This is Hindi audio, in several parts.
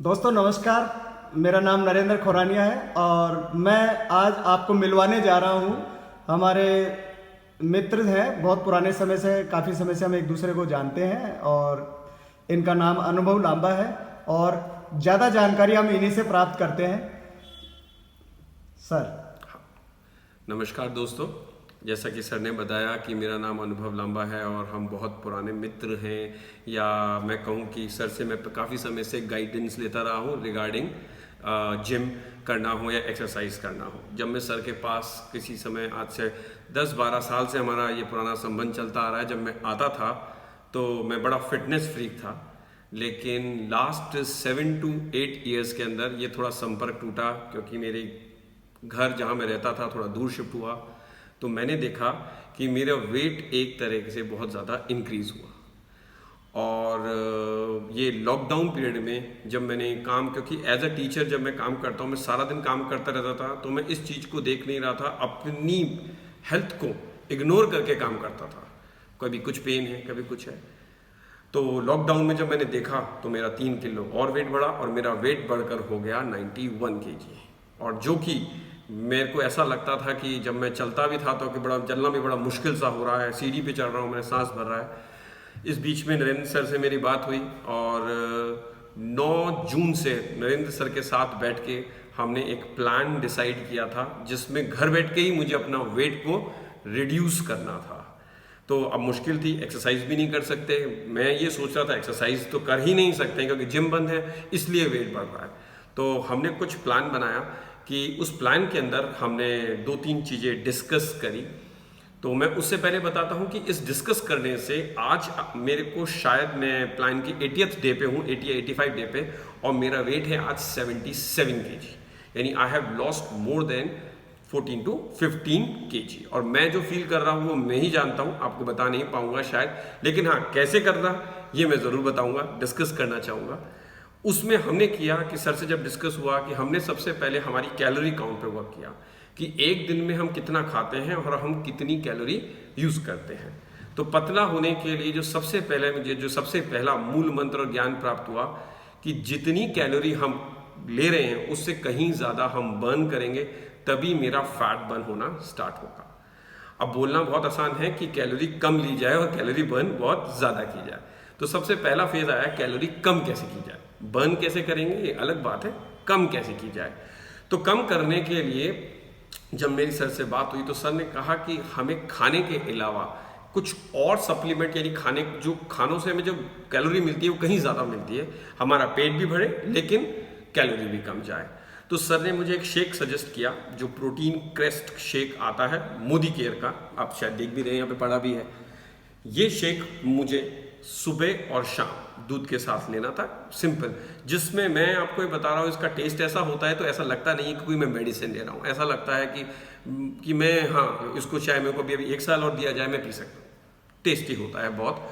दोस्तों नमस्कार। मेरा नाम नरेंद्र खोरानिया है और मैं आज आपको मिलवाने जा रहा हूँ। हमारे मित्र हैं, बहुत पुराने समय से, काफ़ी समय से हम एक दूसरे को जानते हैं और इनका नाम अनुभव लांबा है और ज़्यादा जानकारी हम इन्हीं से प्राप्त करते हैं। सर। नमस्कार दोस्तों, जैसा कि सर ने बताया कि मेरा नाम अनुभव लांबा है और हम बहुत पुराने मित्र हैं, या मैं कहूँ कि सर से मैं काफ़ी समय से गाइडेंस लेता रहा हूँ रिगार्डिंग जिम करना हो या एक्सरसाइज करना हो। जब मैं सर के पास किसी समय, आज से 10-12 साल से हमारा ये पुराना संबंध चलता आ रहा है, जब मैं आता था तो मैं बड़ा फिटनेस फ्रीक था, लेकिन लास्ट 7 to 8 ईयर्स के अंदर ये थोड़ा संपर्क टूटा, क्योंकि मेरे घर जहाँ मैं रहता था थोड़ा दूर शिफ्ट हुआ, तो मैंने देखा कि मेरा वेट एक तरह से बहुत ज़्यादा इंक्रीज़ हुआ। और ये लॉकडाउन पीरियड में जब मैंने काम, क्योंकि एज अ टीचर जब मैं काम करता हूँ, मैं सारा दिन काम करता रहता था, तो मैं इस चीज़ को देख नहीं रहा था, अपनी हेल्थ को इग्नोर करके काम करता था। कभी कुछ पेन है, कभी कुछ है। तो लॉकडाउन में जब मैंने देखा तो मेरा 3 किलो और वेट बढ़ा और मेरा वेट बढ़कर हो गया 91 kg। और जो कि मेरे को ऐसा लगता था कि जब मैं चलता भी था तो कि बड़ा चलना भी बड़ा मुश्किल सा हो रहा है, सीढ़ी पे चढ़ रहा हूँ, मेरा सांस भर रहा है। इस बीच में नरेंद्र सर से मेरी बात हुई और 9 जून से नरेंद्र सर के साथ बैठ के हमने एक प्लान डिसाइड किया था, जिसमें घर बैठ के ही मुझे अपना वेट को रिड्यूस करना था। तो अब मुश्किल थी, एक्सरसाइज भी नहीं कर सकते। मैं ये सोच रहा था एक्सरसाइज तो कर ही नहीं सकते क्योंकि जिम बंद है, इसलिए वेट बढ़ रहा है। तो हमने कुछ प्लान बनाया कि उस प्लान के अंदर हमने 2-3 चीज़ें डिस्कस करी। तो मैं उससे पहले बताता हूँ कि इस डिस्कस करने से आज मेरे को, शायद मैं प्लान की 80th डे पे हूँ, 80 या 85 डे पे, और मेरा वेट है आज 77 kg, यानी I have lost more than 14 to 15 kg। और मैं जो फील कर रहा हूँ वो मैं ही जानता हूँ, आपको बता नहीं पाऊंगा शायद, लेकिन हाँ, कैसे कर रहा ये मैं ज़रूर बताऊंगा, डिस्कस करना चाहूँगा। उसमें हमने किया कि सर से जब डिस्कस हुआ कि हमने सबसे पहले हमारी कैलोरी काउंट पे वर्क किया कि एक दिन में हम कितना खाते हैं और हम कितनी कैलोरी यूज़ करते हैं। तो पतला होने के लिए जो सबसे पहले मुझे, जो सबसे पहला मूल मंत्र और ज्ञान प्राप्त हुआ कि जितनी कैलोरी हम ले रहे हैं उससे कहीं ज़्यादा हम बर्न करेंगे, तभी मेरा फैट बर्न होना स्टार्ट होगा। अब बोलना बहुत आसान है कि कैलोरी कम ली जाए और कैलोरी बर्न बहुत ज़्यादा की जाए। तो सबसे पहला फेज आया कैलोरी कम कैसे की जाए। बर्न कैसे करेंगे ये अलग बात है, कम कैसे की जाए। तो कम करने के लिए जब मेरी सर से बात हुई तो सर ने कहा कि हमें खाने के अलावा कुछ और सप्लीमेंट, यानी खाने, जो खानों से हमें जो कैलोरी मिलती है वो कहीं ज़्यादा मिलती है, हमारा पेट भी भरे लेकिन कैलोरी भी कम जाए। तो सर ने मुझे एक शेक सजेस्ट किया, जो प्रोटीन क्रेस्ट शेक आता है मोदी केयर का, आप शायद देख भी रहे हैं, यहाँ पे पड़ा भी है। ये शेक मुझे सुबह और शाम दूध के साथ लेना था, सिंपल, जिसमें मैं आपको ये बता रहा हूँ, इसका टेस्ट ऐसा होता है तो ऐसा लगता नहीं है कि कोई मैं मेडिसिन ले रहा हूँ। ऐसा लगता है कि मैं, हाँ, इसको चाहे मेरे को अभी 1 साल और दिया जाए मैं पी सकता हूँ। टेस्टी होता है बहुत।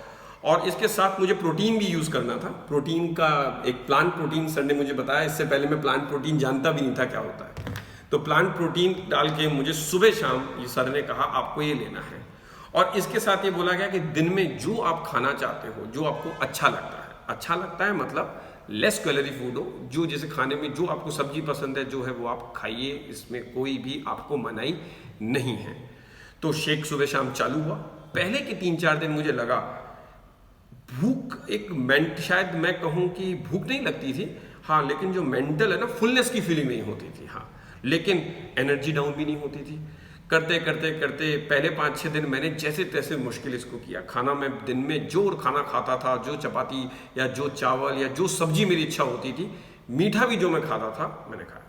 और इसके साथ मुझे प्रोटीन भी यूज़ करना था। प्रोटीन का एक प्लांट प्रोटीन सर ने मुझे बताया, इससे पहले मैं प्लांट प्रोटीन जानता भी नहीं था क्या होता है। तो प्लांट प्रोटीन डाल के मुझे सुबह शाम, ये सर ने कहा आपको ये लेना है। और इसके साथ ये बोला गया कि दिन में जो आप खाना चाहते हो, जो आपको अच्छा लगता है मतलब लेस कैलोरी फूड हो, जो जैसे खाने में जो आपको सब्जी पसंद है जो है वो आप खाइए, इसमें कोई भी आपको मनाही नहीं है। तो शेक सुबह शाम चालू हुआ। पहले के 3-4 दिन मुझे लगा भूख, शायद मैं कहूँ कि भूख नहीं लगती थी, हाँ, लेकिन जो मेंटल है ना, फुलनेस की फीलिंग नहीं होती थी, हाँ, लेकिन एनर्जी डाउन भी नहीं होती थी। करते करते करते पहले 5-6 दिन मैंने जैसे तैसे मुश्किल इसको किया। खाना मैं दिन में जो खाना खाता था, जो चपाती या जो चावल या जो सब्जी मेरी इच्छा होती थी, मीठा भी जो मैं खाता था मैंने खाया।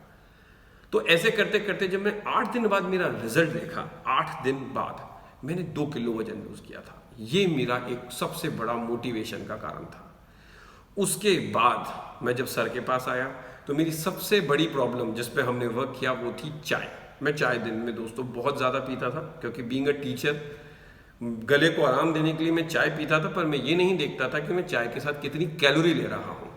तो ऐसे करते करते जब मैं 8 दिन बाद मेरा रिजल्ट देखा, 8 दिन बाद मैंने 2 किलो वजन लूज किया था। ये मेरा एक सबसे बड़ा मोटिवेशन का कारण था। उसके बाद मैं जब सर के पास आया तो मेरी सबसे बड़ी प्रॉब्लम जिस पे हमने वर्क किया वो थी चाय। मैं चाय दिन में दोस्तों बहुत ज़्यादा पीता था, क्योंकि बीइंग अ टीचर गले को आराम देने के लिए मैं चाय पीता था, पर मैं ये नहीं देखता था कि मैं चाय के साथ कितनी कैलोरी ले रहा हूँ।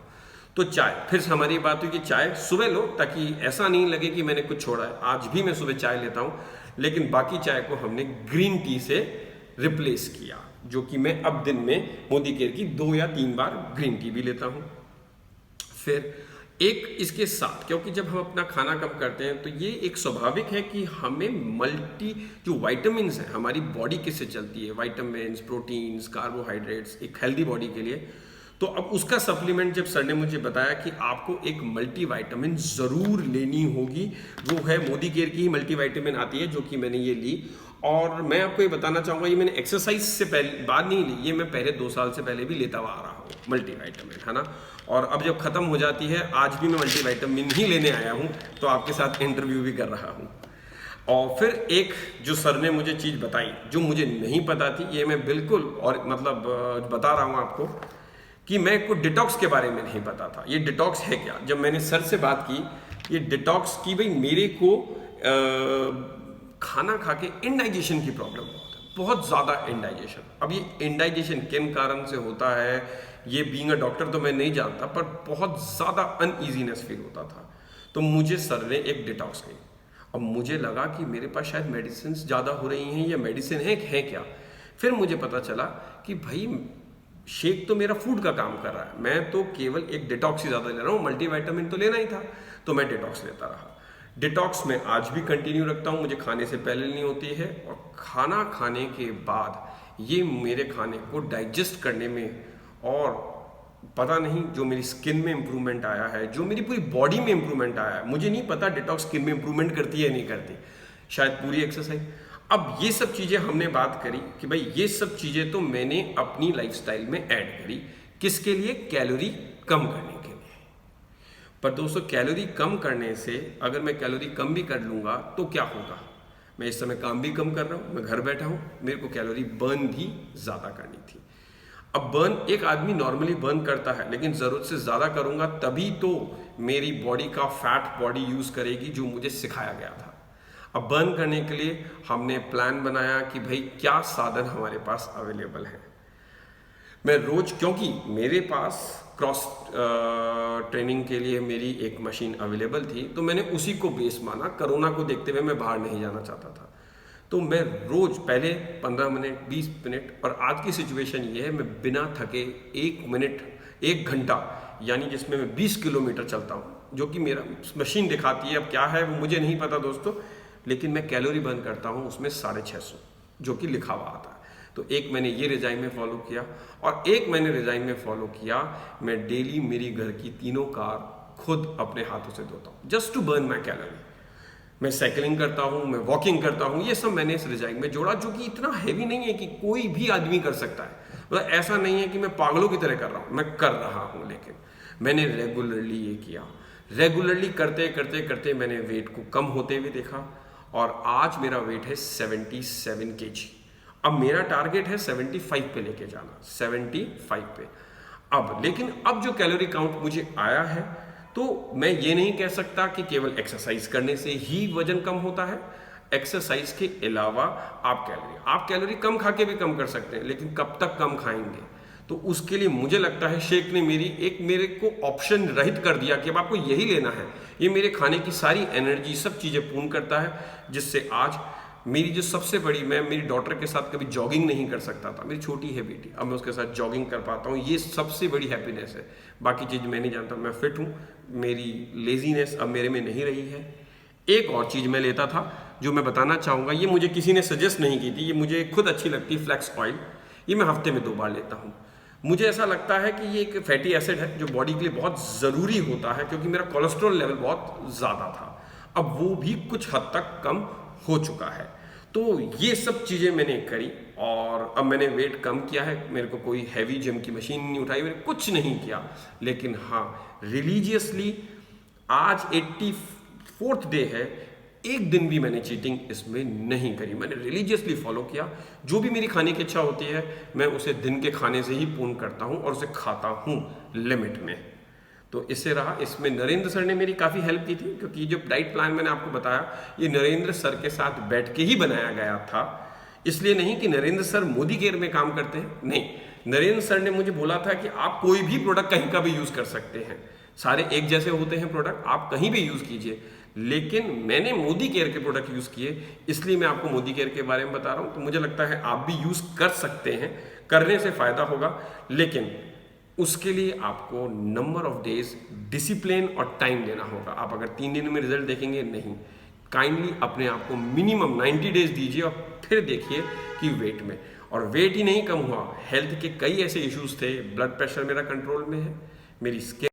तो चाय, फिर से हमारी बात हुई कि चाय सुबह लो, ताकि ऐसा नहीं लगे कि मैंने कुछ छोड़ा है। आज भी मैं सुबह चाय लेता हूँ, लेकिन बाकी चाय को हमने ग्रीन टी से रिप्लेस किया, जो कि मैं अब दिन में मोदी केयर की 2 या 3 बार ग्रीन टी भी लेता हूँ। फिर एक इसके साथ, क्योंकि जब हम अपना खाना कम करते हैं तो ये एक स्वाभाविक है कि हमें मल्टी जो वाइटामिन्स हैं, हमारी बॉडी किससे चलती है, वाइटामिन्स, प्रोटीन्स, कार्बोहाइड्रेट्स, एक हेल्दी बॉडी के लिए। तो अब उसका सप्लीमेंट जब सर ने मुझे बताया कि आपको एक मल्टीविटामिन ज़रूर लेनी होगी, वो है मोदी केयर की ही मल्टीविटामिन आती है, जो कि मैंने ये ली। और मैं आपको ये बताना चाहूँगा, ये मैंने एक्सरसाइज से पहले बाद नहीं ली, ये मैं पहले 2 साल से पहले भी लेता हुआ आ रहा हूँ मल्टीविटामिन, है ना। और अब जब ख़त्म हो जाती है, आज भी मैं मल्टीविटामिन ही लेने आया हूँ, तो आपके साथ इंटरव्यू भी कर रहा हूँ। और फिर एक जो सर ने मुझे चीज़ बताई जो मुझे नहीं पता थी, ये मैं बिल्कुल और मतलब बता रहा हूँ आपको कि मैं को डिटॉक्स के बारे में नहीं पता था। ये डिटॉक्स है क्या? जब मैंने सर से बात की, ये डिटॉक्स की, भाई मेरे को खाना खा के इंडाइजेशन की प्रॉब्लम बहुत ज़्यादा इंडाइजेशन। अब ये इंडाइजेशन किन कारण से होता है, ये बीइंग अ डॉक्टर तो मैं नहीं जानता, पर बहुत ज़्यादा अनईजीनेस फील होता था। तो मुझे सर ने एक डिटॉक्स की। अब मुझे लगा कि मेरे पास शायद मेडिसिन ज़्यादा हो रही हैं, या मेडिसिन है क्या। फिर मुझे पता चला कि भाई शेक तो मेरा फूड का काम कर रहा है, मैं तो केवल एक डिटॉक्स ही ज़्यादा ले रहा हूँ, मल्टीविटामिन तो लेना ही था, तो मैं डिटॉक्स लेता रहा। डिटॉक्स में आज भी कंटिन्यू रखता हूँ, मुझे खाने से पहले लेनी होती है, और खाना खाने के बाद ये मेरे खाने को डाइजेस्ट करने में, और पता नहीं जो मेरी स्किन में इंप्रूवमेंट आया है, जो मेरी पूरी बॉडी में इंप्रूवमेंट आया है। मुझे नहीं पता डिटॉक्स स्किन में इंप्रूवमेंट करती है या नहीं करती, शायद पूरी एक्सरसाइज। अब ये सब चीज़ें हमने बात करी कि भाई ये सब चीज़ें तो मैंने अपनी लाइफस्टाइल में ऐड करी, किसके लिए? कैलोरी कम करने के लिए। पर दोस्तों, कैलोरी कम करने से अगर मैं कैलोरी कम भी कर लूँगा तो क्या होगा? मैं इस समय काम भी कम कर रहा हूँ, मैं घर बैठा हूँ, मेरे को कैलोरी बर्न भी ज़्यादा करनी थी। अब बर्न एक आदमी नॉर्मली बर्न करता है, लेकिन ज़रूरत से ज़्यादा करूँगा तभी तो मेरी बॉडी का फैट बॉडी यूज़ करेगी, जो मुझे सिखाया गया था। अब बर्न करने के लिए हमने प्लान बनाया कि भाई क्या साधन हमारे पास अवेलेबल है। मैं रोज, क्योंकि मेरे पास क्रॉस ट्रेनिंग के लिए मेरी एक मशीन अवेलेबल थी, तो मैंने उसी को बेस माना। कोरोना को देखते हुए मैं बाहर नहीं जाना चाहता था, तो मैं रोज पहले 15 मिनट, 20 मिनट, और आज की सिचुएशन ये है मैं बिना थके 1 मिनट, 1 घंटा, यानी जिसमें मैं 20 किलोमीटर चलता हूँ, जो कि मेरा मशीन दिखाती है। अब क्या है वो मुझे नहीं पता दोस्तों, लेकिन मैं कैलोरी बर्न करता हूँ उसमें 650, जो कि लिखा हुआ आता है। तो एक मैंने ये रिजाइन में फॉलो किया, और एक मैंने रिजाइन में फॉलो किया, मैं डेली मेरी घर की 3 कार खुद अपने हाथों से धोता हूँ, just to burn my calorie. मैं साइकिलिंग करता हूँ, मैं वॉकिंग करता हूँ, ये सब मैंने इस रिजाइन में जोड़ा, जो कि इतना हैवी नहीं है कि कोई भी आदमी कर सकता है। मतलब ऐसा नहीं है कि मैं पागलों की तरह कर रहा हूँ, मैं कर रहा हूँ, लेकिन मैंने रेगुलरली ये किया। रेगुलरली करते करते करते मैंने वेट को कम होते हुए देखा, और आज मेरा वेट है 77 kg। अब मेरा टारगेट है 75 पे लेके जाना, 75 पे। अब लेकिन अब जो कैलोरी काउंट मुझे आया है, तो मैं ये नहीं कह सकता कि केवल एक्सरसाइज करने से ही वजन कम होता है। एक्सरसाइज के अलावा आप कैलोरी कम खा के भी कम कर सकते हैं, लेकिन कब तक कम खाएंगे? तो उसके लिए मुझे लगता है शेक ने मेरे को ऑप्शन रहित कर दिया कि अब आपको यही लेना है। ये मेरे खाने की सारी एनर्जी, सब चीज़ें पूर्ण करता है, जिससे आज मेरी जो सबसे बड़ी, मैं मेरी डॉटर के साथ कभी जॉगिंग नहीं कर सकता था, मेरी छोटी है बेटी, अब मैं उसके साथ जॉगिंग कर पाता हूँ। ये सबसे बड़ी हैप्पीनेस है। बाकी चीज़ मैं नहीं जानता, मैं फिट हूँ, मेरी लेजीनेस अब मेरे में नहीं रही है। एक और चीज़ मैं लेता था जो मैं बताना चाहूँगा, ये मुझे किसी ने सजेस्ट नहीं की थी, ये मुझे खुद अच्छी लगती, फ्लैक्स ऑयल। ये मैं हफ्ते में 2 बार लेता हूँ। मुझे ऐसा लगता है कि ये एक फैटी एसिड है जो बॉडी के लिए बहुत ज़रूरी होता है, क्योंकि मेरा कोलेस्ट्रॉल लेवल बहुत ज़्यादा था, अब वो भी कुछ हद तक कम हो चुका है। तो ये सब चीज़ें मैंने करी, और अब मैंने वेट कम किया है। मेरे को कोई हैवी जिम की मशीन नहीं उठाई, मैंने कुछ नहीं किया, लेकिन हाँ रिलीजियसली आज 84th डे है, एक दिन भी मैंने चीटिंग इसमें नहीं करी। मैंने रिलीजियसली फॉलो किया, जो भी मेरी खाने की इच्छा होती है मैं उसे दिन के खाने से ही पूर्ण करता हूँ, और उसे खाता हूँ लिमिट में। तो इससे रहा, इसमें नरेंद्र सर ने मेरी काफ़ी हेल्प की थी, क्योंकि जो डाइट प्लान मैंने आपको बताया, ये नरेंद्र सर के साथ बैठ के ही बनाया गया था। इसलिए नहीं कि नरेंद्र सर मोदी केयर में काम करते हैं, नहीं, नरेंद्र सर ने मुझे बोला था कि आप कोई भी प्रोडक्ट कहीं का भी यूज़ कर सकते हैं, सारे एक जैसे होते हैं प्रोडक्ट, आप कहीं भी यूज़ कीजिए। लेकिन मैंने मोदी केयर के प्रोडक्ट यूज़ किए, इसलिए मैं आपको मोदी केयर के बारे में बता रहा हूँ। तो मुझे लगता है आप भी यूज़ कर सकते हैं, करने से फ़ायदा होगा। लेकिन उसके लिए आपको नंबर ऑफ डेज डिसिप्लिन और टाइम देना होगा। आप अगर 3 दिन में रिजल्ट देखेंगे नहीं, काइंडली अपने आप को मिनिमम 90 डेज दीजिए और फिर देखिए कि वेट में, और वेट ही नहीं कम हुआ, हेल्थ के कई ऐसे इश्यूज थे। ब्लड प्रेशर मेरा कंट्रोल में है, मेरी स्किन